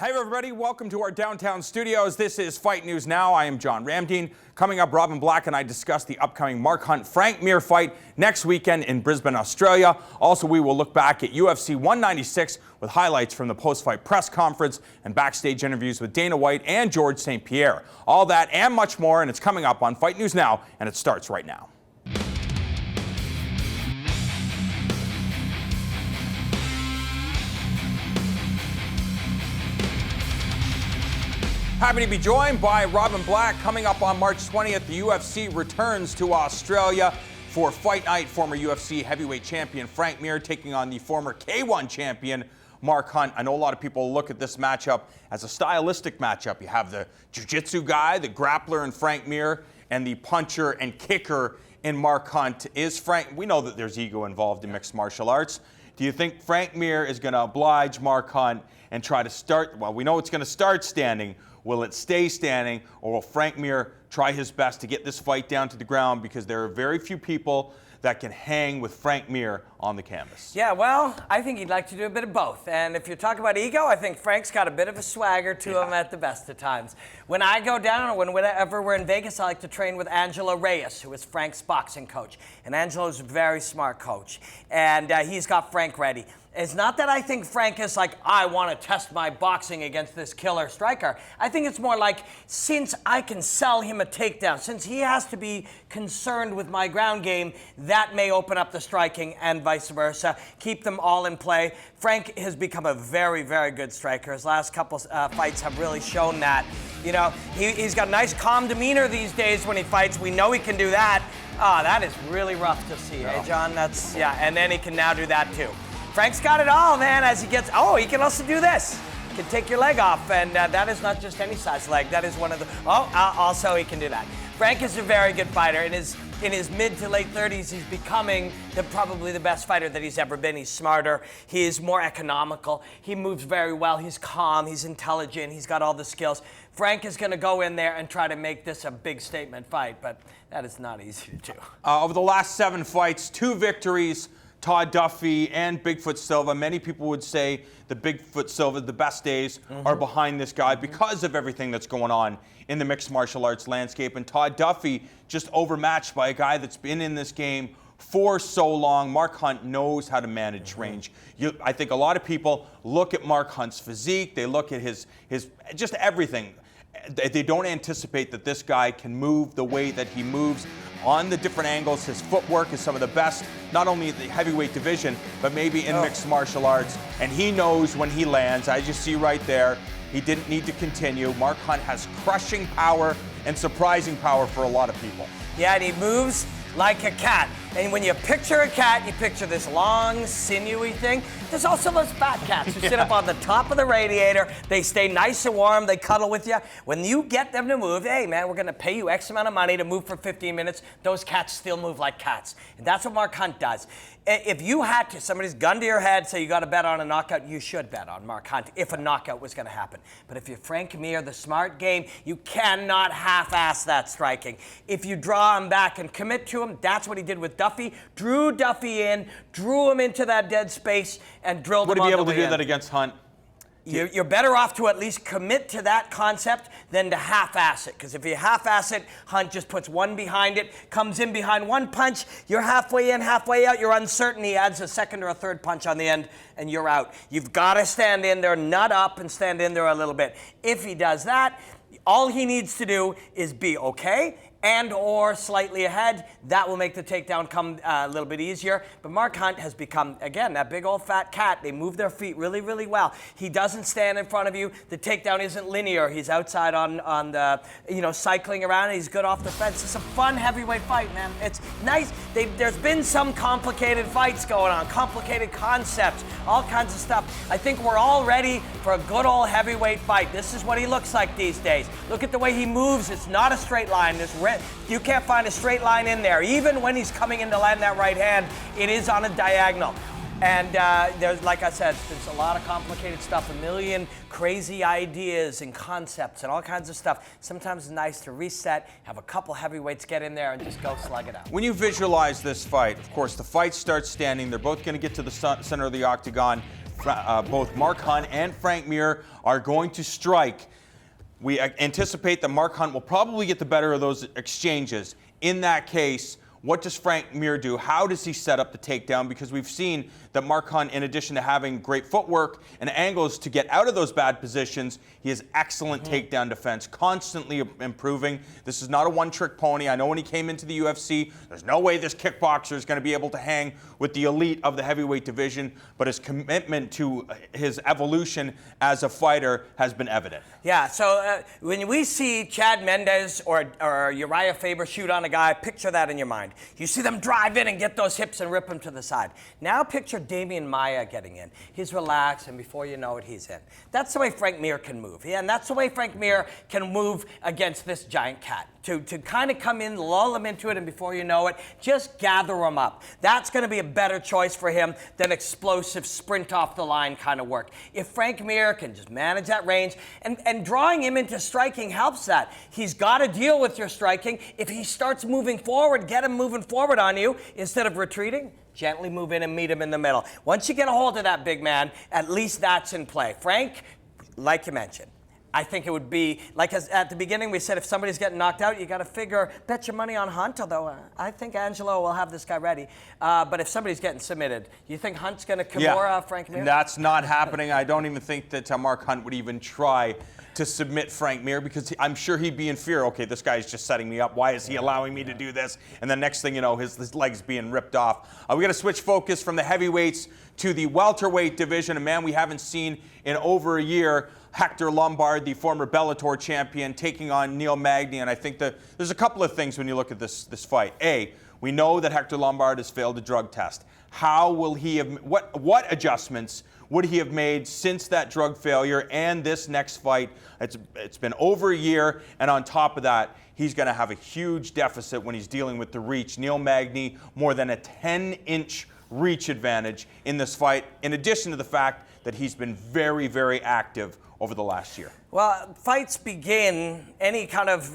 Hey everybody, welcome to our downtown studios. This is Fight News Now. I am John Ramdeen. Coming up, Robin Black and I discuss the upcoming Mark Hunt-Frank Mir fight next weekend in Brisbane, Australia. Also, we will look back at UFC 196 with highlights from the post-fight press conference and backstage interviews with Dana White and George St. Pierre. All that and much more, and it's coming up on Fight News Now, and it starts right now. Happy to be joined by Robin Black. Coming up on March 20th, the UFC returns to Australia for Fight Night. Former UFC heavyweight champion Frank Mir taking on the former K1 champion Mark Hunt. I know a lot of people look at this matchup as a stylistic matchup. You have the jiu-jitsu guy, the grappler in Frank Mir, and the puncher and kicker in Mark Hunt. We know that there's ego involved in mixed martial arts. Do you think Frank Mir is going to oblige Mark Hunt and try to start, well, we know it's going to start standing. Will it stay standing, or will Frank Mir try his best to get this fight down to the ground, because there are very few people that can hang with Frank Mir on the canvas? Yeah, well, I think he'd like to do a bit of both. And if you're talking about ego, I think Frank's got a bit of a swagger to him at the best of times. When I go down, or whenever we're in Vegas, I like to train with Angelo Reyes, who is Frank's boxing coach. And Angelo's a very smart coach. And he's got Frank ready. It's not that I think Frank is like, I want to test my boxing against this killer striker. I think it's more like, since I can sell him a takedown, since he has to be concerned with my ground game, that may open up the striking and vice versa. Keep them all in play. Frank has become a very, very good striker. His last couple fights have really shown that. You know, he's got a nice calm demeanor these days when he fights. We know he can do that. That is really rough to see, eh, John? That's, yeah, and then he can now do that too. Frank's got it all, man, as he gets, he can also do this. He can take your leg off, and that is not just any size leg. That is one of the, also he can do that. Frank is a very good fighter. In his mid to late 30s, he's becoming probably the best fighter that he's ever been. He's smarter, he is more economical, he moves very well, he's calm, he's intelligent, he's got all the skills. Frank is gonna go in there and try to make this a big statement fight, but that is not easy to do. Over the last 7 fights, 2 victories, Todd Duffy and Bigfoot Silva. Many people would say the Bigfoot Silva, the best days are behind this guy because of everything that's going on in the mixed martial arts landscape. And Todd Duffy just overmatched by a guy that's been in this game for so long. Mark Hunt knows how to manage range. I think a lot of people look at Mark Hunt's physique, they look at his just everything. They don't anticipate that this guy can move the way that he moves on the different angles. His footwork is some of the best, not only in the heavyweight division, but maybe in mixed martial arts. And he knows when he lands. I just see right there, he didn't need to continue. Mark Hunt has crushing power and surprising power for a lot of people. Yeah, and he moves like a cat. And when you picture a cat, you picture this long, sinewy thing. There's also those fat cats who sit up on the top of the radiator. They stay nice and warm. They cuddle with you. When you get them to move, hey, man, we're going to pay you X amount of money to move for 15 minutes. Those cats still move like cats. And that's what Mark Hunt does. If you had to, somebody's gun to your head, say you got to bet on a knockout, you should bet on Mark Hunt if a knockout was going to happen. But if you're Frank Mir, the smart game, you cannot half-ass that striking. If you draw him back and commit to him, that's what he did with Duffy. Drew Duffy in, drew him into that dead space, and drilled him on the way in. Would he be able to do that against Hunt? You're better off to at least commit to that concept than to half-ass it. Because if you half-ass it, Hunt just puts one behind it, comes in behind one punch, you're halfway in, halfway out, you're uncertain, he adds a second or a third punch on the end, and you're out. You've got to stand in there, nut up, and stand in there a little bit. If he does that, all he needs to do is be okay and or slightly ahead. That will make the takedown come a little bit easier. But Mark Hunt has become, again, that big old fat cat. They move their feet really, really well. He doesn't stand in front of you. The takedown isn't linear. He's outside on the, cycling around. He's good off the fence. It's a fun heavyweight fight, man. It's nice. There's been some complicated fights going on, complicated concepts, all kinds of stuff. I think we're all ready for a good old heavyweight fight. This is what he looks like these days. Look at the way he moves. It's not a straight line. You can't find a straight line in there. Even when he's coming in to land that right hand, it is on a diagonal. And there's, like I said, there's a lot of complicated stuff, a million crazy ideas and concepts and all kinds of stuff. Sometimes it's nice to reset, have a couple heavyweights get in there and just go slug it out. When you visualize this fight, of course, the fight starts standing. They're both going to get to the center of the octagon. both Mark Hunt and Frank Mir are going to strike. We anticipate that Mark Hunt will probably get the better of those exchanges. In that case, what does Frank Mir do? How does he set up the takedown? Because we've seen that Mark Hunt, in addition to having great footwork and angles to get out of those bad positions, he has excellent takedown defense, constantly improving. This is not a one-trick pony. I know when he came into the UFC, there's no way this kickboxer is going to be able to hang with the elite of the heavyweight division, but his commitment to his evolution as a fighter has been evident. Yeah, so when we see Chad Mendes or Uriah Faber shoot on a guy, picture that in your mind. You see them drive in and get those hips and rip them to the side. Now picture Damian Maia getting in. He's relaxed, and before you know it, he's in. That's the way Frank Mir can move. Yeah, and that's the way Frank Mir can move against this giant cat. To kind of come in, lull him into it, and before you know it, just gather him up. That's going to be a better choice for him than explosive sprint off the line kind of work. If Frank Mir can just manage that range, and drawing him into striking helps that. He's got to deal with your striking. If he starts moving forward, get him moving forward on you instead of retreating. Gently move in and meet him in the middle. Once you get a hold of that big man, at least that's in play. Frank, like you mentioned, I think it would be, like at the beginning we said, if somebody's getting knocked out, you got to bet your money on Hunt, although I think Angelo will have this guy ready. But if somebody's getting submitted, you think Hunt's going to Kimura Frank Mir? That's not happening. I don't even think that Mark Hunt would even try to submit Frank Mir, because I'm sure he'd be in fear. Okay, this guy's just setting me up. Why is he allowing me to do this? And the next thing you know, his leg's being ripped off. We got to switch focus from the heavyweights to the welterweight division, a man we haven't seen in over a year. Hector Lombard, the former Bellator champion, taking on Neil Magny. And I think that there's a couple of things when you look at this fight. A, we know that Hector Lombard has failed a drug test. How will he have, what adjustments would he have made since that drug failure and this next fight? It's been over a year, and on top of that, he's going to have a huge deficit when he's dealing with the reach. Neil Magny, more than a 10-inch reach advantage in this fight, in addition to the fact that he's been very, very active over the last year. Well, fights begin, any kind of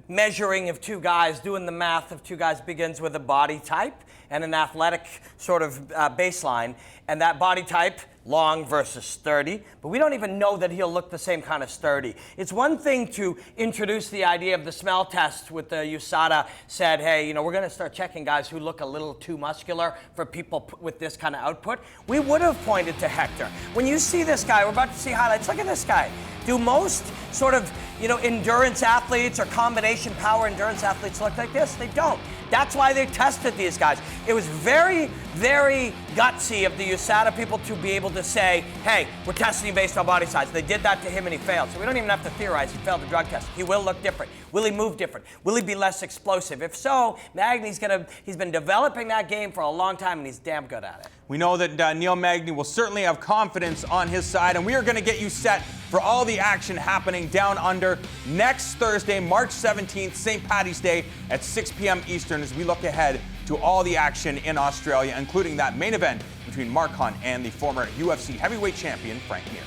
measuring of two guys, doing the math of two guys begins with a body type and an athletic sort of baseline. And that body type, long versus sturdy, but we don't even know that he'll look the same kind of sturdy. It's one thing to introduce the idea of the smell test with the USADA said, hey, we're going to start checking guys who look a little too muscular for people with this kind of output. We would have pointed to Hector. When you see this guy, we're about to see highlights, look at this guy. Do most sort of, endurance athletes or combination power endurance athletes look like this? They don't. That's why they tested these guys. It was very, very gutsy of the USADA people to be able to say, hey, we're testing based on body size. They did that to him and he failed. So we don't even have to theorize he failed the drug test. He will look different. Will he move different? Will he be less explosive? If so, Magny's he's been developing that game for a long time and he's damn good at it. We know that Neil Magny will certainly have confidence on his side, and we are going to get you set for all the action happening down under next Thursday, March 17th, St. Paddy's Day at 6 p.m. Eastern, as we look ahead to all the action in Australia, including that main event between Mark Hunt and the former UFC heavyweight champion, Frank Mir.